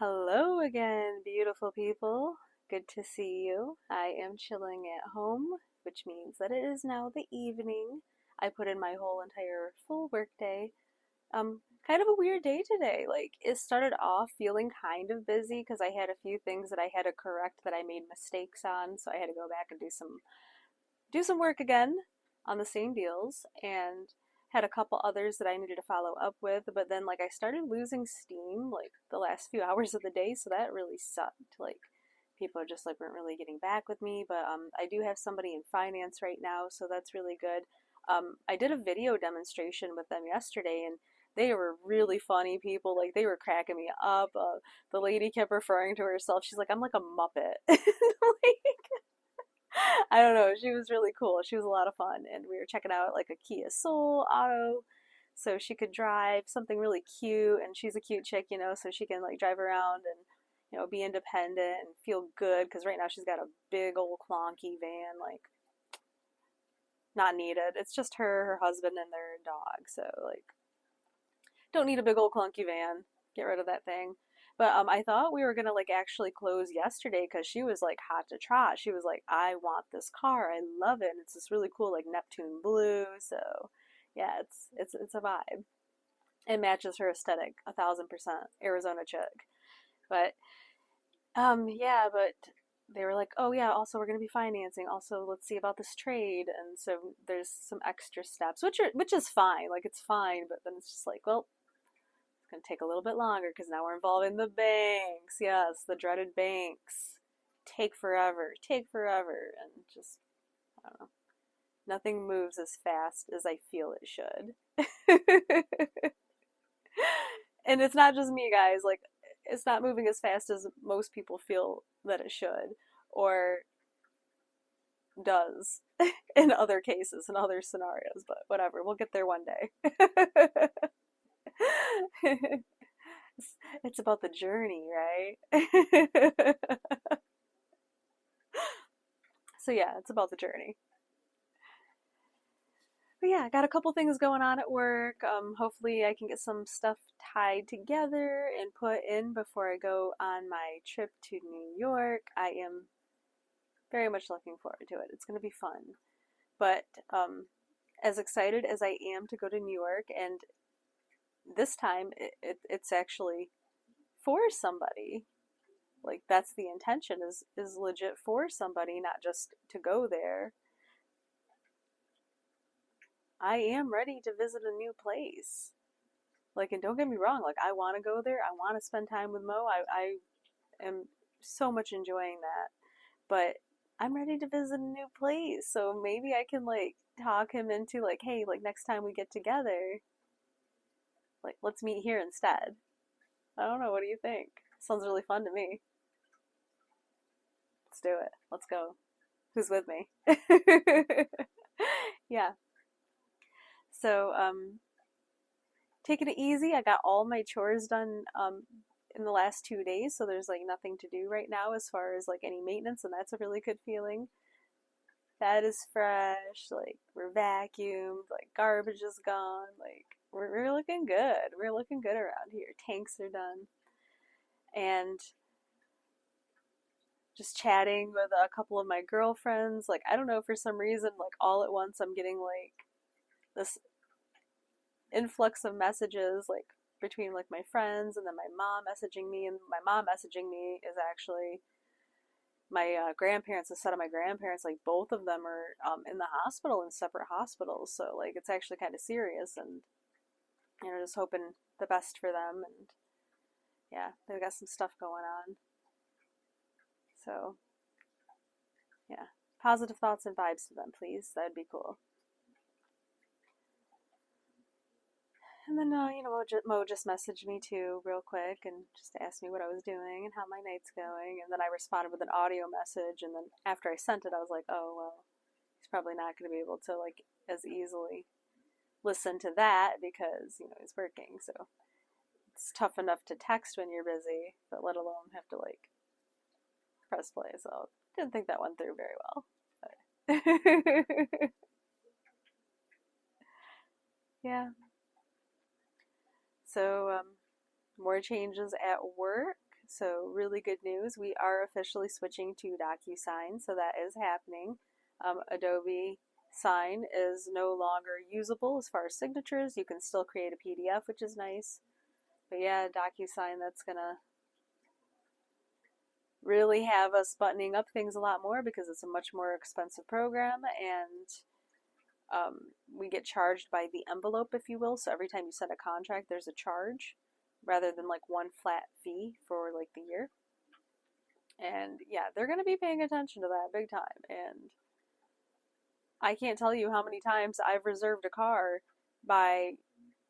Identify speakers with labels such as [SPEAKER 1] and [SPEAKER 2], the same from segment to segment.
[SPEAKER 1] Hello again, beautiful people. Good to see you. I am chilling at home, which means that it is now the evening. I put in my whole entire full work day. Kind of a weird day today. Like, it started off feeling kind of busy because I had a few things that I had to correct that I made mistakes on, so I had to go back and do some work again on the same deals and had a couple others that I needed to follow up with, but then like I started losing steam like the last few hours of the day, so that really sucked. Like people just like weren't really getting back with me, but I do have somebody in finance right now, so that's really good. I did a video demonstration with them yesterday and they were really funny people. Like they were cracking me up. The lady kept referring to herself. She's like, "I'm like a Muppet." Like, I don't know. She was really cool. She was a lot of fun, and we were checking out like a Kia Soul auto, so she could drive something really cute. And she's a cute chick, so she can like drive around and be independent and feel good. Because right now she's got a big old clunky van, like not needed. It's just her, her husband, and their dog. So like, don't need a big old clunky van. Get rid of that thing. But I thought we were gonna like actually close yesterday because she was like hot to trot. She was like, "I want this car. I love it. And it's this really cool like Neptune blue." So yeah, it's a vibe. It matches her aesthetic 1,000%. Arizona chick. But yeah, but they were like, "Oh yeah, also we're gonna be financing. Also, let's see about this trade." And so there's some extra steps, which is fine. Like it's fine, but then it's just like, well, going to take a little bit longer because now we're involving the banks. Yes, the dreaded banks. Take forever, and just, I don't know. Nothing moves as fast as I feel it should. And it's not just me, guys. Like, it's not moving as fast as most people feel that it should or does in other cases, in other scenarios, but whatever. We'll get there one day. It's about the journey, right? So yeah, it's about the journey. But yeah, I got a couple things going on at work. Hopefully I can get some stuff tied together and put in before I go on my trip to New York. I am very much looking forward to it. It's going to be fun. But as excited as I am to go to New York, and this time it's actually for somebody. Like that's the intention is legit for somebody, not just to go there. I am ready to visit a new place. Like, and don't get me wrong, like I want to go there. I want to spend time with Mo. I am so much enjoying that. But I'm ready to visit a new place. So maybe I can like talk him into like, hey, like next time we get together, like let's meet here instead. I don't know, what do you think? Sounds really fun to me. Let's do it. Let's go. Who's with me? Yeah. So, taking it easy. I got all my chores done in the last 2 days, so there's like nothing to do right now as far as like any maintenance, and that's a really good feeling. Bed is fresh, like we're vacuumed, like garbage is gone, like we're looking good. We're looking good around here. Tanks are done, and just chatting with a couple of my girlfriends. Like I don't know, for some reason, like all at once, I'm getting like this influx of messages like between like my friends and then my mom messaging me, and my mom messaging me is actually my grandparents, a set of my grandparents, like both of them are in the hospital, in separate hospitals, so like it's actually kind of serious, and just hoping the best for them. And yeah, they've got some stuff going on, so yeah, positive thoughts and vibes to them, please. That'd be cool. And then, Mo just messaged me too, real quick, and just asked me what I was doing and how my night's going. And then I responded with an audio message. And then after I sent it, I was like, oh, well, he's probably not going to be able to, like, as easily listen to that because, he's working. So it's tough enough to text when you're busy, but let alone have to, like, press play. So didn't think that went through very well. But yeah. So, more changes at work. So really good news. We are officially switching to DocuSign, so that is happening. Adobe Sign is no longer usable as far as signatures. You can still create a PDF, which is nice. But yeah, DocuSign, that's gonna really have us buttoning up things a lot more because it's a much more expensive program, and we get charged by the envelope, if you will. So every time you send a contract, there's a charge rather than like one flat fee for like the year. And yeah, they're going to be paying attention to that big time. And I can't tell you how many times I've reserved a car by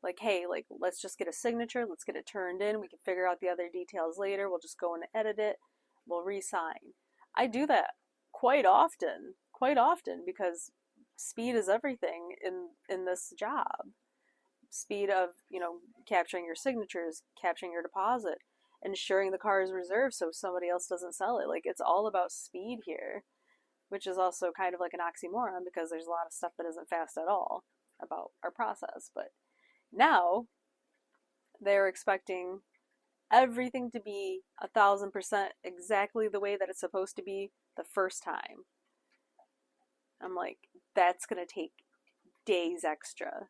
[SPEAKER 1] like, hey, like, let's just get a signature, let's get it turned in, we can figure out the other details later, we'll just go and edit it, we'll re-sign. I do that quite often, because speed is everything in this job. Speed of, capturing your signatures, capturing your deposit, ensuring the car is reserved so somebody else doesn't sell it. Like, it's all about speed here, which is also kind of like an oxymoron because there's a lot of stuff that isn't fast at all about our process. But now they're expecting everything to be 1,000% exactly the way that it's supposed to be the first time. I'm like, that's gonna take days extra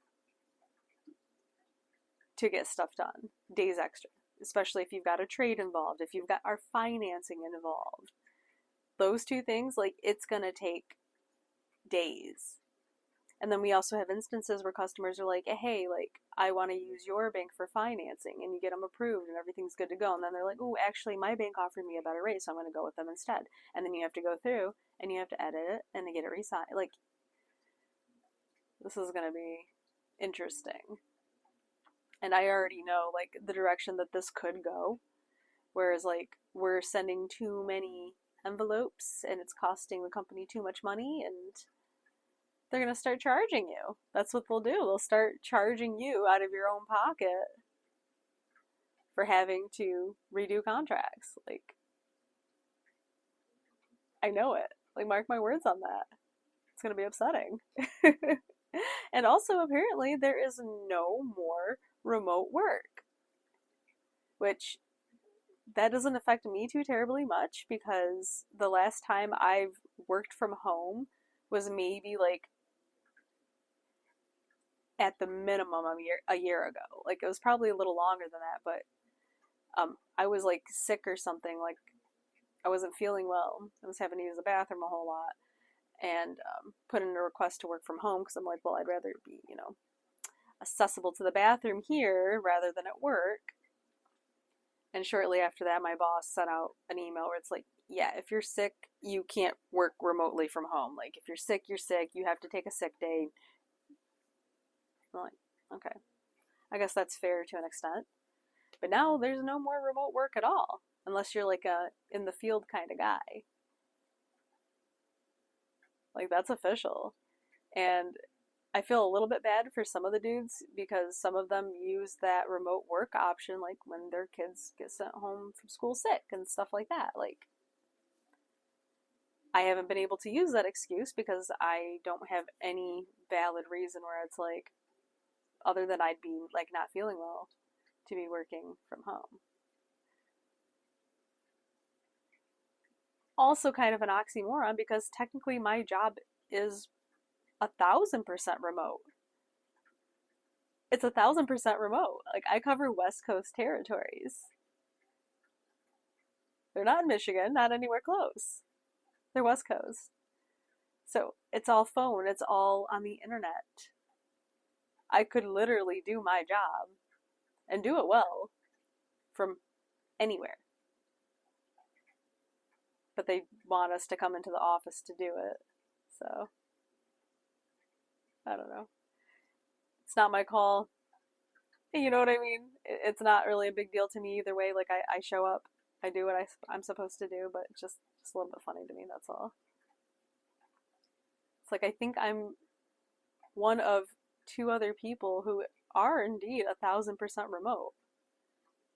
[SPEAKER 1] to get stuff done. Days extra. Especially if you've got a trade involved, if you've got our financing involved. Those two things, like, it's gonna take days. And then we also have instances where customers are like, hey, like, I want to use your bank for financing, and you get them approved and everything's good to go. And then they're like, oh, actually, my bank offered me a better rate, so I'm going to go with them instead. And then you have to go through and you have to edit it and to get it re-signed. Like, this is going to be interesting. And I already know, like, the direction that this could go. Whereas, like, we're sending too many envelopes and it's costing the company too much money, and they're going to start charging you. That's what they'll do. They'll start charging you out of your own pocket for having to redo contracts. Like, I know it. Like, mark my words on that. It's going to be upsetting. And also, apparently, there is no more remote work, which that doesn't affect me too terribly much because the last time I've worked from home was maybe like at the minimum a year ago. Like, it was probably a little longer than that, but I was like sick or something. Like, I wasn't feeling well. I was having to use the bathroom a whole lot, and put in a request to work from home because I'm like, well, I'd rather be, accessible to the bathroom here rather than at work. And shortly after that, my boss sent out an email where it's like, yeah, if you're sick, you can't work remotely from home. Like, if you're sick, you're sick. You have to take a sick day. I'm like, okay. I guess that's fair to an extent. But now there's no more remote work at all, unless you're like a in the field kind of guy. Like, that's official. And I feel a little bit bad for some of the dudes because some of them use that remote work option like when their kids get sent home from school sick and stuff like that. Like, I haven't been able to use that excuse because I don't have any valid reason where it's like, other than I'd be like not feeling well, to be working from home. Also kind of an oxymoron because technically my job is 1,000% remote. It's 1,000% remote. Like, I cover West Coast territories. They're not in Michigan, not anywhere close. They're West Coast. So it's all phone, it's all on the internet. I could literally do my job and do it well from anywhere. But they want us to come into the office to do it. So, I don't know. It's not my call. You know what I mean? It's not really a big deal to me either way. Like, I show up, I do what I'm supposed to do, but it's just a little bit funny to me, that's all. It's like, I think I'm one of two other people who are indeed 1,000% remote.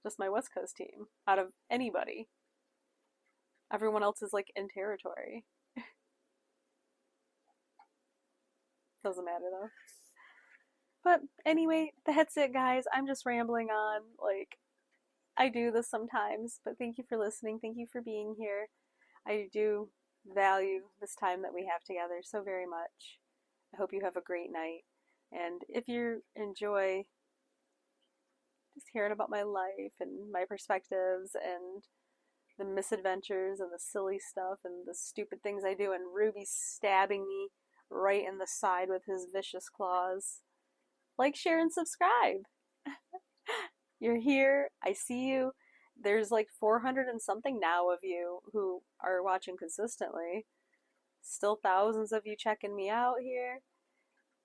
[SPEAKER 1] Just my West Coast team, out of anybody. Everyone else is like in territory. Doesn't matter though. But anyway, that's it, guys. I'm just rambling on. Like, I do this sometimes, but thank you for listening. Thank you for being here. I do value this time that we have together so very much. I hope you have a great night. And if you enjoy just hearing about my life and my perspectives and the misadventures and the silly stuff and the stupid things I do, and Ruby stabbing me right in the side with his vicious claws, like, share, and subscribe. You're here. I see you. There's like 400 and something now of you who are watching consistently. Still thousands of you checking me out here.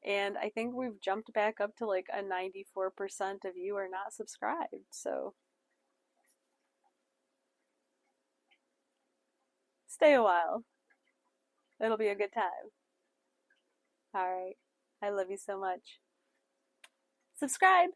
[SPEAKER 1] And I think we've jumped back up to like a 94% of you are not subscribed. So stay a while. It'll be a good time. All right. I love you so much. Subscribe.